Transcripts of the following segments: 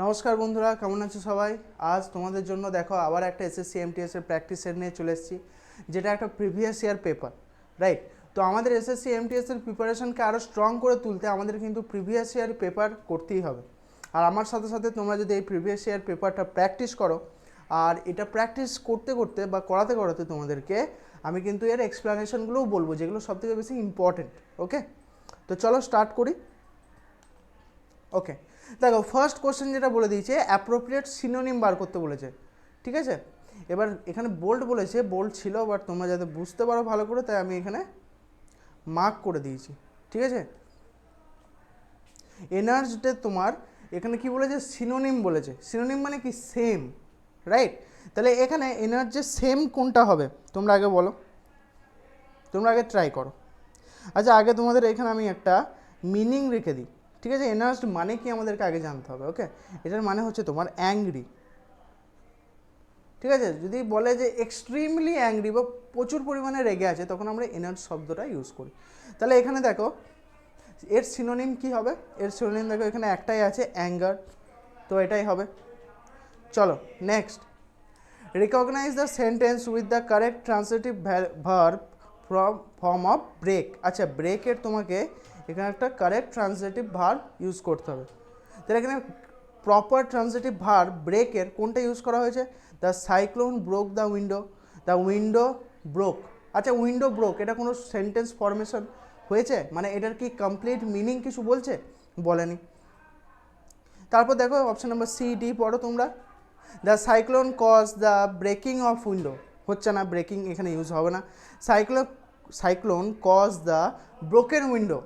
নমস্কার বন্ধুরা, কেমন আছো সবাই? আজ তোমাদের জন্য দেখো আবার একটা এসএসসি এমটিএস এর প্র্যাকটিস সেট নিয়ে চলে এসেছি, যেটা একটা প্রিভিয়াস ইয়ার পেপার, রাইট? তো আমাদের এসএসসি এমটিএস এর প্রিপারেশনকে আরও স্ট্রং করে তুলতে আমাদের কিন্তু প্রিভিয়াস ইয়ার পেপার করতেই হবে। আর আমার সাথে সাথে তোমরা যদি এই প্রিভিয়াস ইয়ার পেপারটা প্র্যাকটিস করো, আর এটা প্র্যাকটিস করতে করতে বা করাতে করাতে তোমাদেরকে আমি কিন্তু এর এক্সপ্লানেশনগুলোও বলবো, যেগুলো সবথেকে বেশি ইম্পর্টেন্ট। ওকে, তো চলো স্টার্ট করি। ওকে, দেখো ফার্স্ট কোশ্চেন যেটা বলে দিয়েছে, অ্যাপ্রোপ্রিয়েট সিনোনিম বার করতে বলেছে, ঠিক আছে? এবার এখানে বোল্ড বলেছে, বোল্ড ছিল, বাট তোমরা যাতে বুঝতে পারো ভালো করে তাই আমি এখানে মার্ক করে দিয়েছি, ঠিক আছে? এনার্জডে তোমার এখানে কি বলেছে? সিনোনিম বলেছে। সিনোনিম মানে কি? Same, right? তাহলে এখানে এনার্জি সেম কোনটা হবে তোমরা আগে বলো, তোমরা আগে ট্রাই করো। আচ্ছা, আগে তোমাদের এখানে আমি একটা মিনিং রেখে দিই, ঠিক আছে? এনার্জড মানে কি আমাদেরকে আগে জানতে হবে। ওকে, এটার মানে হচ্ছে তোমার অ্যাংরি, ঠিক আছে? যদি বলে যে এক্সট্রিমলি অ্যাংরি বা প্রচুর পরিমাণে রেগে আছে, তখন আমরা এনার্জ শব্দটা ইউজ করি। তাহলে এখানে দেখো এর সিনোনিম কি হবে? এর সিনোনিম দেখো এখানে একটাই আছে, অ্যাঙ্গার, তো এটাই হবে। চলো next, recognize the sentence with the correct transitive verb form of break. আচ্ছা, ব্রেকের তোমাকে এখানে একটা কারেক্ট ট্রান্সলেটিভ ভার্ব ইউজ করতে হবে। তাহলে এখানে প্রপার ট্রান্সলেটিভ ভার্ব ব্রেকের কোনটা ইউজ করা হয়েছে? The cyclone broke the window broke. আচ্ছা, উইন্ডো ব্রোক এটা কোনো সেন্টেন্স ফরমেশন হয়েছে? মানে এটার কি কমপ্লিট মিনিং কিছু বলছে? বলেনি। তারপর দেখো অপশন নাম্বার সি ডি পড়ো তোমরা। The cyclone cause the breaking of window, হচ্ছে না, ব্রেকিং এখানে ইউজ হবে না। Cyclone cause the broken window,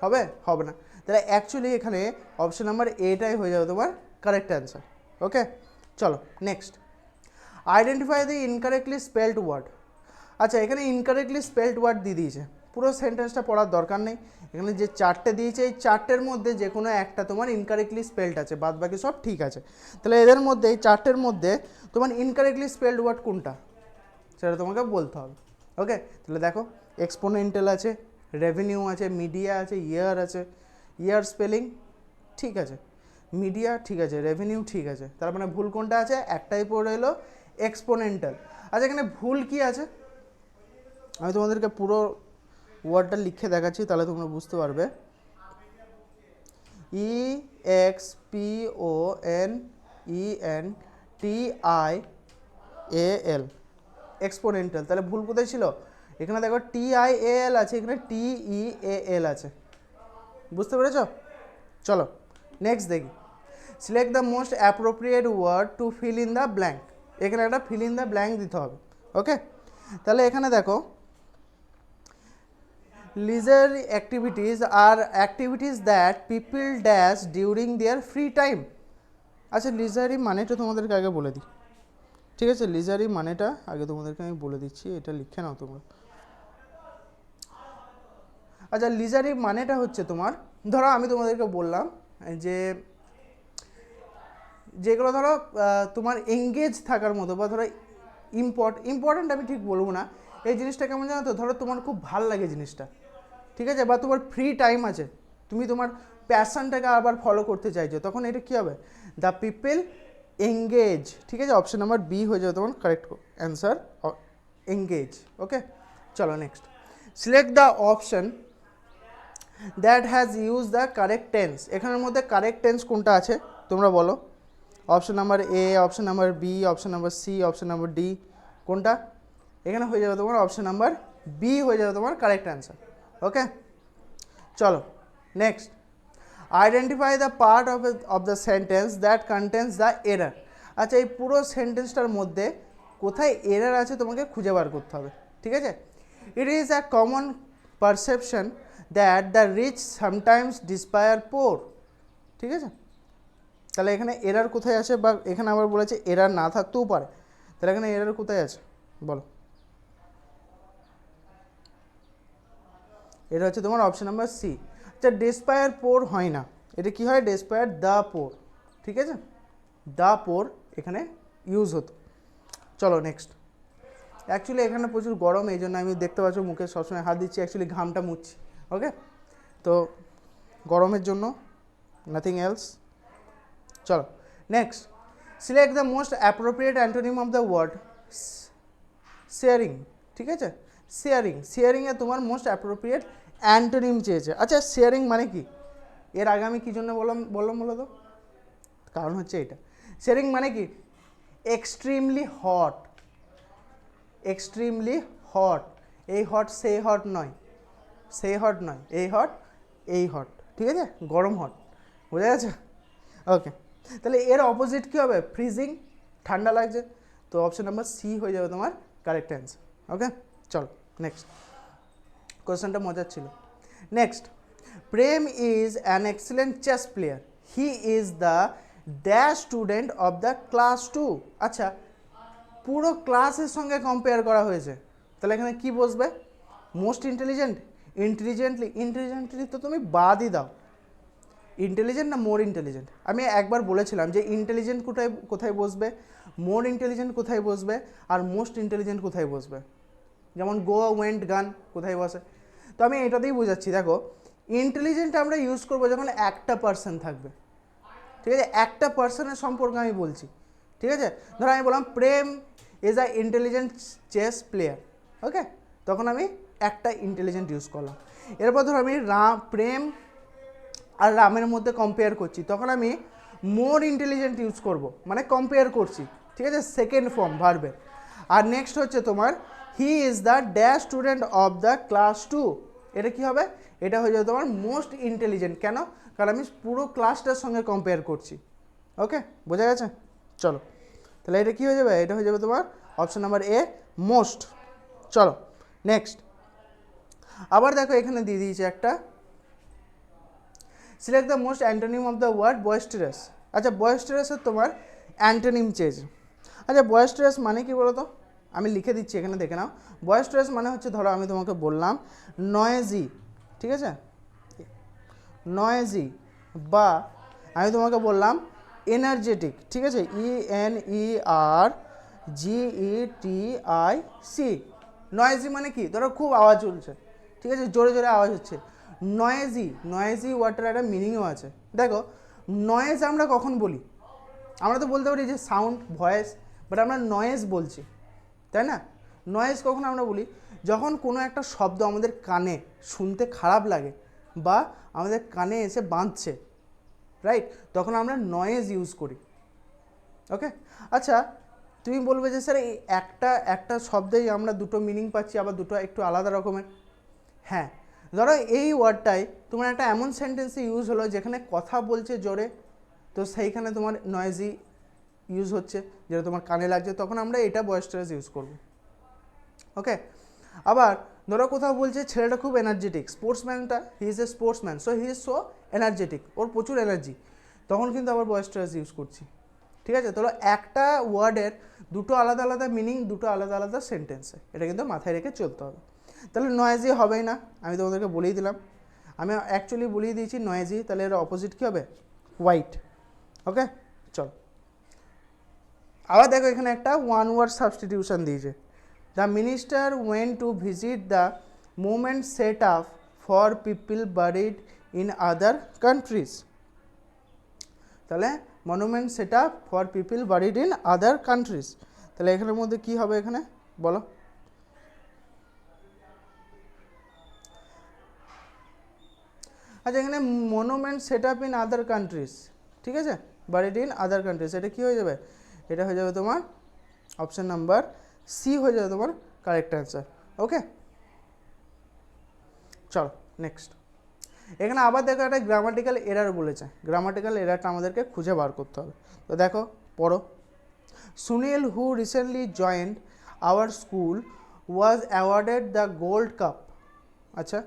হবে? হবে না। তাহলে অ্যাকচুয়ালি এখানে অপশন নাম্বার এটাই হয়ে যাবে তোমার কারেক্ট অ্যান্সার। ওকে, চলো next, identify the incorrectly spelled word. আচ্ছা, এখানে ইনকারেক্টলি স্পেলড ওয়ার্ড দিয়ে দিয়েছে, পুরো সেন্টেন্সটা পড়ার দরকার নেই। এখানে যে চারটে দিয়েছে, এই চারটের মধ্যে যে কোনো একটা তোমার ইনকারেক্টলি স্পেলড আছে, বাদ বাকি সব ঠিক আছে। তাহলে এদের মধ্যে, এই চারটের মধ্যে তোমার ইনকারেক্টলি স্পেলড ওয়ার্ড কোনটা সেটা তোমাকে বলতে হবে। ওকে, তাহলে দেখো এক্সপোনেন্টাল আছে, রেভিনিউ আছে, মিডিয়া আছে, ইয়ার আছে। ইয়ার স্পেলিং ঠিক আছে, মিডিয়া ঠিক আছে, রেভিনিউ ঠিক আছে, তার মানে ভুল কোনটা আছে? একটাই পড়ে এলো, এক্সপোনেন্টাল। আচ্ছা, এখানে ভুল কি আছে? আমি তোমাদেরকে পুরো ওয়ার্ডটা লিখে দেখাচ্ছি, তাহলে তোমরা বুঝতে পারবে। EXPONENTIAL, এক্সপোনেন্টাল। তাহলে ভুল কোথায় ছিল? এখানে দেখো TIAL আছে, এখানে TEAL আছে। বুঝতে পেরেছ? চলো নেক্সট দেখি, select the most appropriate word to fill in the blank. এখানে একটা ফিল ইন দ্য ব্ল্যাঙ্ক দিতে হবে। ওকে, তাহলে এখানে দেখো leisure activities are activities that people dash during their free time. আচ্ছা, লিজারি মানেটা তোমাদেরকে আগে বলে দিই, ঠিক আছে? লিজারি মানেটা আগে তোমাদেরকে আমি বলে দিচ্ছি, এটা লিখে নাও তোমরা। আচ্ছা, লিজারি মানেটা হচ্ছে তোমার, ধরো আমি তোমাদেরকে বললাম যে যেগুলো ধরো তোমার এঙ্গেজ থাকার মতো, বা ধরো ইম্পর্ট্যান্ট আমি ঠিক বলবো না, এই জিনিসটা কেমন জানো তো? ধরো তোমার খুব ভাল লাগে জিনিসটা, ঠিক আছে? বা তোমার ফ্রি টাইম আছে, তুমি তোমার প্যাশনটাকে আবার ফলো করতে চাইছো, তখন এটা কী হবে? দ্য পিপল এঙ্গেজ, ঠিক আছে? অপশন নাম্বার বি হয়ে যাবে তোমার কারেক্ট অ্যান্সার, এঙ্গেজ। ওকে, চলো next, select the option that has use the correct tense. এখানের মধ্যে কারেক্ট টেন্স কোনটা আছে তোমরা বলো? Option number A, option number B, option number C, option number D, কোনটা? এখানে হয়ে যাবে তোমার অপশন নাম্বার বি হয়ে যাবে তোমার কারেক্ট অ্যান্সার। ওকে, চলো next, identify the part of the sentence that contains the error. আচ্ছা, এই পুরো সেন্টেন্সটার মধ্যে কোথায় এরার আছে তোমাকে খুঁজে বার করতে হবে, ঠিক আছে? It is a common perception that the rich sometimes despise poor, ঠিক আছে? তাহলে এখানে এরার কোথায় আছে? বা এখানে আবার বলেছে এরার না থাকতেও পারে, তাহলে এখানে এরার কোথায় আছে বলো? এটা হচ্ছে তোমার অপশন নাম্বার সি। আচ্ছা, ডেসপায়ার পোর হয় না, এটা কি হয়? ডেসপায়ার দ্য পোর, ঠিক আছে? দ্য পোর এখানে ইউজ হতো। চলো নেক্সট, অ্যাকচুয়ালি এখানে প্রচুর গরম, এই জন্য আমি দেখতে পাচ্ছ মুখে সবসময় হাত দিচ্ছি, অ্যাকচুয়ালি ঘামটা মুছছি। ওকে, তো গরমের জন্য নাথিং এলস। চলো next, select the most appropriate antonym of the word sharing. ঠিক আছে, শেয়ারিংয়ে তোমার মোস্ট অ্যাপ্রোপ্রিয়েট অ্যান্টোনিম চেয়েছে। আচ্ছা, শেয়ারিং মানে কি? এর আগে আমি কী জন্য বললাম বলো তো? কারণ হচ্ছে এটা, শেয়ারিং মানে কি? Extremely hot, extremely hot. এই হট সেই হট নয়, সেই হট নয়, এই হট এই হট, ঠিক আছে, গরম হট, বোঝা গেছে? ওকে, তাহলে এর অপোজিট কী হবে? ফ্রিজিং, ঠান্ডা লাগছে। তো অপশন নাম্বার সি হয়ে যাবে তোমার কারেক্ট অ্যান্সার। ওকে, চলো নেক্সট কোয়েশ্চেনটা মজার ছিল। Next, Prem is an excellent chess player, he is the dash student of the class 2। আচ্ছা, পুরো ক্লাসের সঙ্গে কম্পেয়ার করা হয়েছে, তাহলে এখানে কি বসবে? মোস্ট ইন্টেলিজেন্ট, ইন্টেলিজেন্টলি তো তুমি বাদই দাও। ইন্টেলিজেন্ট না মোর ইন্টেলিজেন্ট? আমি একবার বলেছিলাম যে ইন্টেলিজেন্ট কোথায় বসবে, মোর ইন্টেলিজেন্ট কোথায় বসবে, আর মোস্ট ইন্টেলিজেন্ট কোথায় বসবে। যেমন গো, ওয়েন্ট, গান কোথায় বসে। তো আমি এটাতেই বোঝাচ্ছি, দেখো ইন্টেলিজেন্ট আমরা ইউজ করবো যখন একটা পার্সন থাকবে, ঠিক আছে, একটা পার্সনের সম্পর্কে আমি বলছি। ঠিক আছে, ধরো আমি বললাম Prem is a intelligent chess player, okay, তখন আমি একটা ইন্টেলিজেন্ট ইউজ করলাম। এরপর ধরো আমি প্রেম আর রামের মধ্যে কম্পেয়ার করছি, তখন আমি মোর ইন্টেলিজেন্ট ইউজ করব, মানে কম্পেয়ার করছি, ঠিক আছে, সেকেন্ড ফর্ম ভার্বের। আর নেক্সট হচ্ছে তোমার হি is the dash student of the class 2, এটা কি হবে? এটা হয়ে যাবে তোমার মোস্ট ইন্টেলিজেন্ট। কেন? কারণ আমি পুরো ক্লাসটার সঙ্গে কম্পেয়ার করছি। ওকে, বোঝা গেছে? চলো, তাহলে এটা কী হয়ে যাবে? এটা হয়ে যাবে তোমার অপশন নাম্বার এ, মোস্ট। চলো নেক্সট, আবার দেখো এখানে দিয়ে দিয়েছে একটা, select the most antonym of the word boisterous. আচ্ছা, বয়েস্টারাসের তোমার অ্যান্টোনিম চেয়েছে। আচ্ছা, বয়েস্টারাস মানে কি বলো তো? আমি লিখে দিচ্ছি, এখানে দেখে নাও। বয়েস্টারাস মানে হচ্ছে, ধরো আমি তোমাকে বললাম নয়েজি, ঠিক আছে, নয়েজি, বা আমি তোমাকে বললাম এনার্জেটিক, ঠিক আছে, ENERGETIC। নয়েজি মানে কি? ধরো খুব আওয়াজ চলছে, ঠিক আছে, জোরে জোরে আওয়াজ হচ্ছে। নয়েজি ওয়ার্ডটার একটা মিনিংও আছে। দেখো, নয়েজ আমরা কখন বলি? আমরা তো বলতে পারি যে সাউন্ড, ভয়েস, বাট আমরা নয়েজ বলছি, তাই না? নয়েজ কখন আমরা বলি? যখন কোনো একটা শব্দ আমাদের কানে শুনতে খারাপ লাগে বা আমাদের কানে এসে বাঁধছে, রাইট, তখন আমরা নয়েজ ইউজ করি। ওকে, আচ্ছা, তুমি বলবে যে স্যার এই একটা শব্দেই আমরা দুটো মিনিং পাচ্ছি, আবার দুটো একটু আলাদা রকমের। হ্যাঁ, ধরো এই ওয়ার্ডটাই তোমার একটা এমন সেন্টেন্সে ইউজ হলো যেখানে কথা বলছে জোরে, তো সেইখানে তোমার নয়েজি ইউজ হচ্ছে, যেটা তোমার কানে লাগছে, তখন আমরা এটা বয়েস্টারাস ইউজ করব। ওকে, আবার ধরো কোথাও বলছে ছেলেটা খুব এনার্জেটিক, স্পোর্টসম্যানটা, he is a sportsman, so he is so energetic, ওর প্রচুর এনার্জি, তখন কিন্তু আবার বয়েস্টারাস ইউজ করছি। ঠিক আছে, তাহলে একটা ওয়ার্ডের দুটো আলাদা আলাদা মিনিং, দুটো আলাদা আলাদা সেন্টেন্সে, এটা কিন্তু মাথায় রেখে চলতে হবে। তাহলে নয়েজি হবেই না, আমি তোমাদেরকে বলেই দিলাম, আমি অ্যাকচুয়ালি বলেই দিয়েছি নয়েজি, তাহলে এর অপোজিট কী হবে? হোয়াইট। ওকে, চল, আবার দেখো এখানে একটা ওয়ান ওয়ার্ড সাবস্টিটিউশন দিয়েছে। The minister went to visit the movement set up for people buried in other countries. তাহলে monument set up for people buried in other countries, তাহলে এখানের মধ্যে কি হবে? এখানে বলো। আচ্ছা, এখানে monument set up in other countries, ঠিক আছে, বারিড ইন আদার কান্ট্রিজ, এটা কী হয়ে যাবে? এটা হয়ে যাবে তোমার অপশান নাম্বার সি হয়ে যাবে তোমার কারেক্ট অ্যান্সার। ওকে, চলো নেক্সট, এখানে আবার দেখো একটা গ্রামাটিক্যাল এরার বলেছে, গ্রামাটিক্যাল এরারটা আমাদেরকে খুঁজে বার করতে হবে। তো দেখো, পড়ো। Sunil who recently joined our school was awarded the gold cup, আচ্ছা,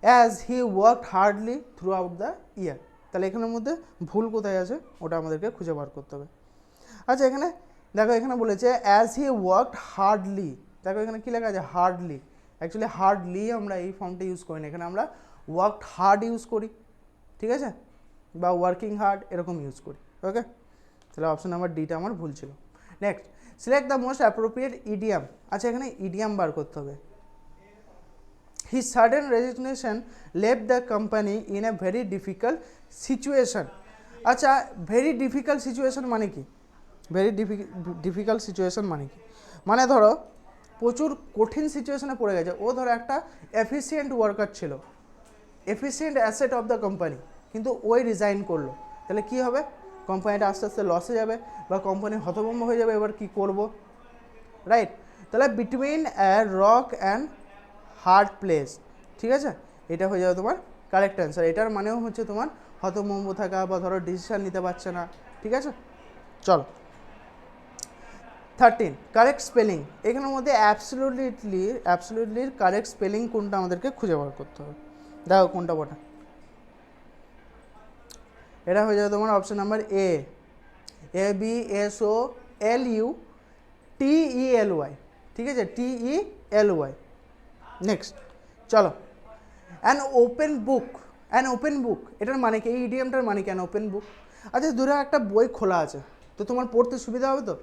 as he worked hardly throughout the year. তাহলে এখানের মধ্যে ভুল কোথায় আছে ওটা আমাদেরকে খুঁজে বার করতে হবে। আচ্ছা, এখানে দেখো, এখানে বলেছে অ্যাজ হি ওয়ার্কড হার্ডলি, দেখো এখানে কী লেখা আছে? হার্ডলি। অ্যাকচুয়ালি হার্ডলি আমরা এই ফর্মটা ইউজ করি না, এখানে আমরা ওয়ার্কড হার্ড ইউজ করি, ঠিক আছে, বা ওয়ার্কিং হার্ড এরকম ইউজ করি। ওকে, তাহলে অপশন নাম্বার ডিটা আমার ভুল ছিল। Next, select the most appropriate idiom. আচ্ছা, এখানে ইডিয়াম বার করতে হবে। His sudden resignation left the company in a very difficult situation. আচ্ছা, ভেরি ডিফিকাল্ট সিচুয়েশন মানে কি? ভেরি ডিফিকাল্ট সিচুয়েশন মানে কি? মানে ধরো প্রচুর কঠিন সিচুয়েশনে পড়ে গেছে, ও ধরো একটা এফিসিয়েন্ট ওয়ার্কার ছিল, efficient asset of the company, কিন্তু ওই রিজাইন করলো, তাহলে কি হবে? কোম্পানিটা আস্তে আস্তে লসে যাবে বা কোম্পানি হতভম্ব হয়ে যাবে, এবার কি করব, রাইট? তাহলে between a rock and hard place, ঠিক আছে, এটা হয়ে যাবে তোমার কারেক্ট অ্যান্সার। এটার মানেও হচ্ছে তোমার হতভম্ব থাকা বা ধরো ডিসিশান নিতে পারছে না, ঠিক আছে। চলো 13 কারেক্ট স্পেলিং। এখানের মধ্যে অ্যাবসলিউটলির কারেক্ট স্পেলিং কোনটা আমাদেরকে খুঁজে বার করতে হবে। দেখো কোনটা বটা, এটা হয়ে যাবে তোমার অপশন নাম্বার ABSOLUTELY, ঠিক আছে, TELY। নেক্সট চলো, অ্যান ওপেন বুক, এটার মানে কি? এই ইডিয়ামটার মানে কি অ্যান ওপেন বুক? আচ্ছা দূরে একটা বই খোলা আছে, তো তোমার পড়তে সুবিধা হবে তো,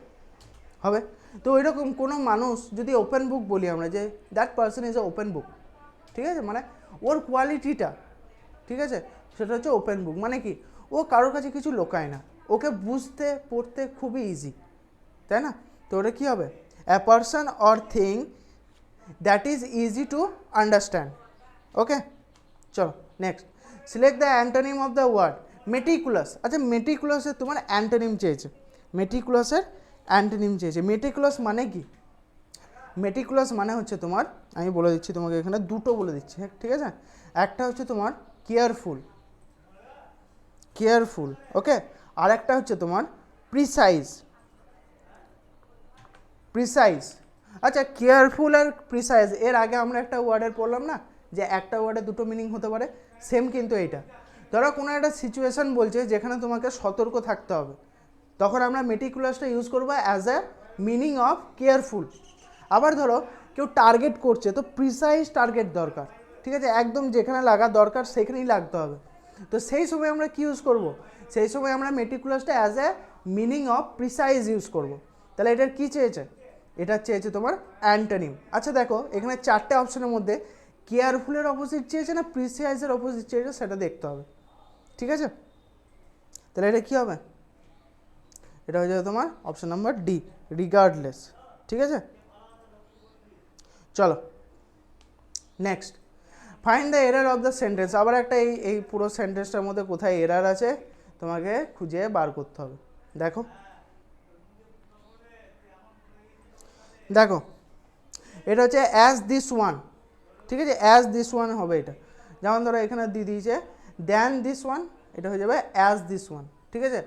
হবে। তো ওইরকম কোনো মানুষ যদি ওপেন বুক বলি আমরা, যে that person is a open book, ঠিক আছে, মানে ওর কোয়ালিটিটা, ঠিক আছে, সেটা হচ্ছে ওপেন বুক। মানে কি? ও কারোর কাছে কিছু লোকায় না, ওকে বুঝতে পড়তে খুবই ইজি, তাই না? তো ওটা কী হবে? A person or thing that is easy to understand. Okay, চলো next, select the antonym of the word meticulous. আচ্ছা মেটিকুলাসের তোমার অ্যান্টোনিম চেয়েছে, মেটিকুলাসের অ্যান্টোনিম চেয়েছে। মেটিকুলাস মানে কি? মেটিকুলাস মানে হচ্ছে তোমার, আমি বলে দিচ্ছি তোমাকে, এখানে দুটো বলে দিচ্ছি, ঠিক আছে। একটা হচ্ছে তোমার কেয়ারফুল, ওকে, আর একটা হচ্ছে তোমার প্রিসাইজ। আচ্ছা কেয়ারফুল আর প্রিসাইজ, এর আগে আমরা একটা ওয়ার্ডের পড়লাম না, যে একটা ওয়ার্ডে দুটো মিনিং হতে পারে, সেম কিন্তু এইটা। ধরো কোনো একটা সিচুয়েশান বলছে যেখানে তোমাকে সতর্ক থাকতে হবে, তখন আমরা মেটিকুলাসটা ইউজ করবো as a meaning of careful. আবার ধরো কেউ টার্গেট করছে, তো প্রিসাইজ টার্গেট দরকার, ঠিক আছে, একদম যেখানে লাগা দরকার সেখানেই লাগতে হবে। তো সেই সময় আমরা কি ইউজ করব? সেই সময় আমরা মেটিকুলাসটা as a meaning of precise use করব। তাহলে এটার কী চেয়েছে? এটা চেয়েছে তোমার অ্যান্টোনিম। আচ্ছা দেখো এখানে চারটে অপশনের মধ্যে কেয়ারফুলের অপোজিট চেয়েছে না প্রিসাইজের অপোজিট চেয়েছে, সেটা দেখতে হবে, ঠিক আছে। তাহলে এটা কী হবে? এটা হয়ে যাবে তোমার অপশন নাম্বার ডি, রিগার্ডলেস, ঠিক আছে। চলো next, find the error of the sentence. আবার একটা এই পুরো সেন্টেন্সটার মধ্যে কোথায় এরার আছে তোমাকে খুঁজে বার করতে হবে। দেখো এটা হচ্ছে অ্যাজ দিস ওয়ান, ঠিক আছে, অ্যাজ দিস ওয়ান হবে এটা। যেমন ধরো এখানে দিয়ে দিয়েছে দ্যান দিস ওয়ান, এটা হয়ে যাবে অ্যাজ দিস ওয়ান, ঠিক আছে।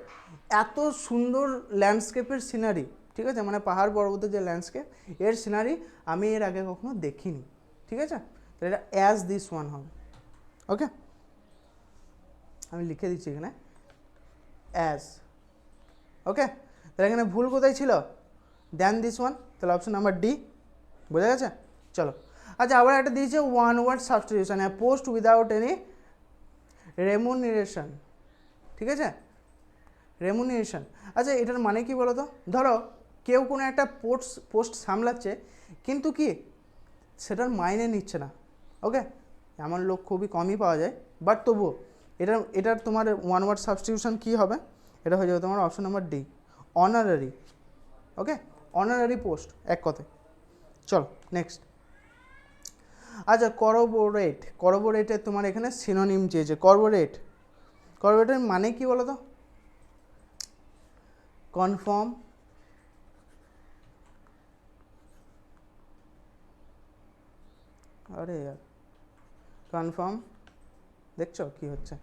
এত সুন্দর ল্যান্ডস্কেপের সিনারি, ঠিক আছে, মানে পাহাড় পর্বতের যে ল্যান্ডস্কেপ, এর সিনারি আমি এর আগে কখনো দেখিনি, ঠিক আছে। তাহলে এটা অ্যাজ দিস ওয়ান হবে, ওকে। আমি লিখে দিচ্ছি এখানে অ্যাজ, ওকে। তাহলে এখানে ভুল কোথায় ছিল? দ্যান দিস ওয়ান, তাহলে অপশন নাম্বার ডি, বোঝা গেছে। চলো আচ্ছা, আবার একটা দিয়েছে one word substitution, post without any remuneration, ঠিক আছে, রেমুনারেশন। আচ্ছা এটার মানে কি বলো তো? ধরো কেউ কোনো একটা পোস্ট সামলাচ্ছে, কিন্তু কি সেটার মাইনে নিচ্ছে না, ওকে, এমন লোক খুবই কমই পাওয়া যায়, বাট তবুও এটার তোমার ওয়ান ওয়ার্ড সাবস্টিটিউশন কী হবে? এটা হয়ে যাবে তোমার অপশন নাম্বার ডি, অনারারি, ওকে, অনারারি পোস্ট, এক কথায়। চলো নেক্সট, আচ্ছা করবোরেটের তোমার এখানে সিনোনিম চেয়েছে। করবোরেটের মানে কি বলো তো? কনফার্ম, আরে কনফার্ম, দেখছো কি হচ্ছে,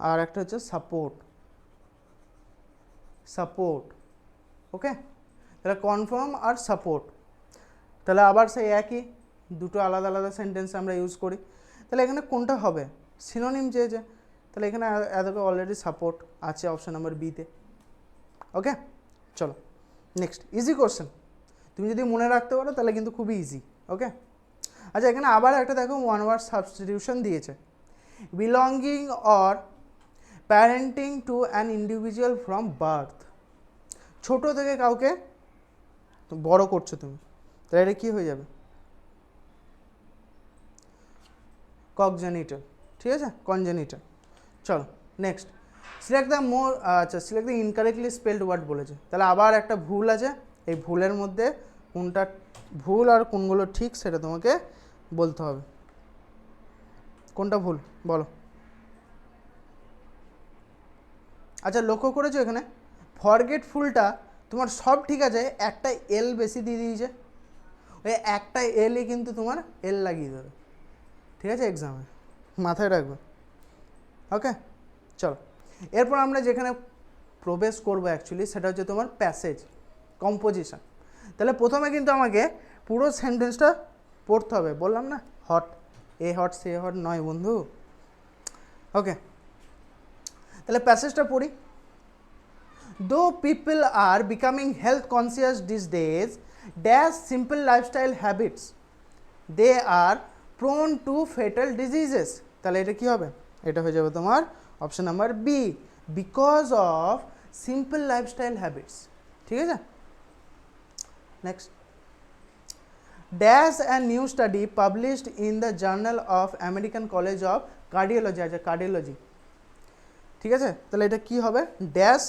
আর একটা হচ্ছে সাপোর্ট, ওকে। তাহলে কনফার্ম আর সাপোর্ট, তাহলে আবার সেই একই দুটো আলাদা আলাদা সেন্টেন্স আমরা ইউজ করি। তাহলে এখানে কোনটা হবে? সিনোনিম চেয়েছে, তাহলে এখানে এতকে অলরেডি সাপোর্ট আছে অপশন নাম্বার বিতে, ওকে। চলো নেক্সট, ইজি কোশ্চেন, তুমি যদি মনে রাখতে পারো তাহলে কিন্তু খুবই ইজি, ওকে। আচ্ছা এখানে আবার একটা দেখো ওয়ান ওয়ার্ড সাবস্টিটিউশন দিয়েছে, belonging or parenting to an individual from birth. ছোটো থেকে কাউকে বড় করছো তুমি, তাহলে এটা কী হয়ে যাবে? কনজেনিটাল, ঠিক আছে, কনজেনিটাল। চলো নেক্সট, সিলেক্ট দ্য মোর, আচ্ছা select the incorrectly spelled word বলেছে, তাহলে আবার একটা ভুল আছে, এই ভুলের মধ্যে কোনটা ভুল আর কোনগুলো ঠিক সেটা তোমাকে বলতে হবে। কোনটা ভুল বলো। আচ্ছা লক্ষ্য করেছো এখানে ফরগেটফুলটা তোমার সব ঠিক আছে, একটা এল বেশি দিয়ে দিয়েছে, ওই একটা এলই কিন্তু তোমার এল লাগিয়ে দেবে, ঠিক আছে এক্সামে মাথায় রাখবে। ওকে চলো, এরপর আমরা যেখানে প্রবেশ করবো অ্যাকচুয়ালি সেটা হচ্ছে তোমার প্যাসেজ কম্পোজিশন। তাহলে প্রথমে কিন্তু আমাকে পুরো সেন্টেন্সটা পড়তে হবে, বললাম না হট, এ হট সে হট নয় বন্ধু। ওকে তাহলে প্যাসেজটা পড়ি। Though people are becoming health conscious these days, dash simple lifestyle habits, they are prone to fatal diseases. তাহলে এটা কী হবে, এটা হয়ে যাবে তোমার option number B, because of simple lifestyle habits. ঠিক আছে next, dash and new study published in the journal of American college of cardiology, আচ্ছা কার্ডিওলজি। ঠিক আছে তাহলে এটা কী হবে, dash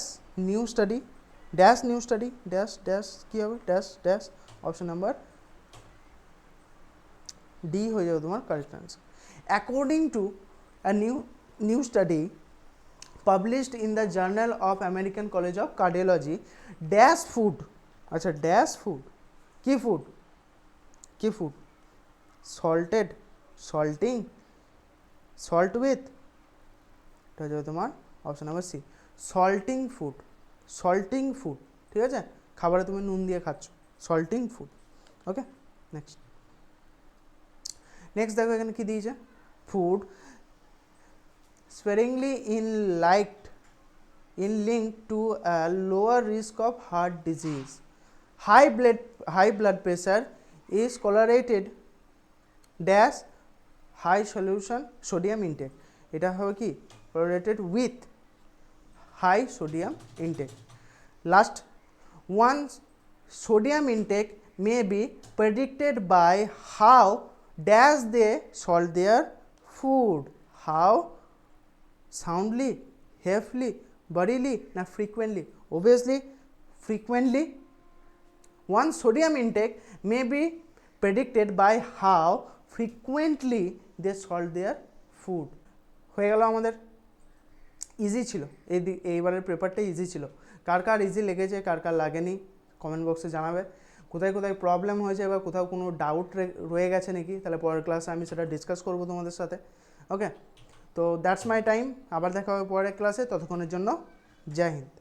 new study, dash new study, dash dash কী হবে, dash dash, option number D হয়ে যাবে তোমার correct answer. According to a new study published in the journal of American college of cardiology, dash food, আচ্ছা dash food, কি food, কি food, salted, salting, salt with, এটা হয়ে যাবে তোমার option number C, salting food, salting food. ঠিক আছে খাবারে তুমি নুন দিয়ে খাচ্ছ, salting food. Okay next, next দেখো এখানে কি দিয়েছে, food sparingly in link to a lower risk of heart disease, high blood pressure is correlated dash high solution sodium intake, এটা হবে কি correlated with high sodium intake. Last one, sodium intake may be predicted by how dash they salt their food, how soundly, heavily, bodily, na frequently, obviously frequently. One, sodium intake may be predicted by how frequently they salt their food. হয়ে গেল আমাদের, easy ছিল এইবারের পেপারটা easy ছিল। কার কার easy লেগেছে কার কার লাগেনি comment বক্সে জানাবে, কোথায় কোথায় প্রবলেম হয়েছে বা কোথাও কোনো ডাউট রয়ে গেছে নাকি, তাহলে পরের ক্লাসে আমি সেটা ডিসকাস করবো তোমাদের সাথে। ওকে তো দ্যাটস মাই টাইম, আবার দেখা হবে পরের ক্লাসে, ততক্ষণের জন্য জয় হিন্দ।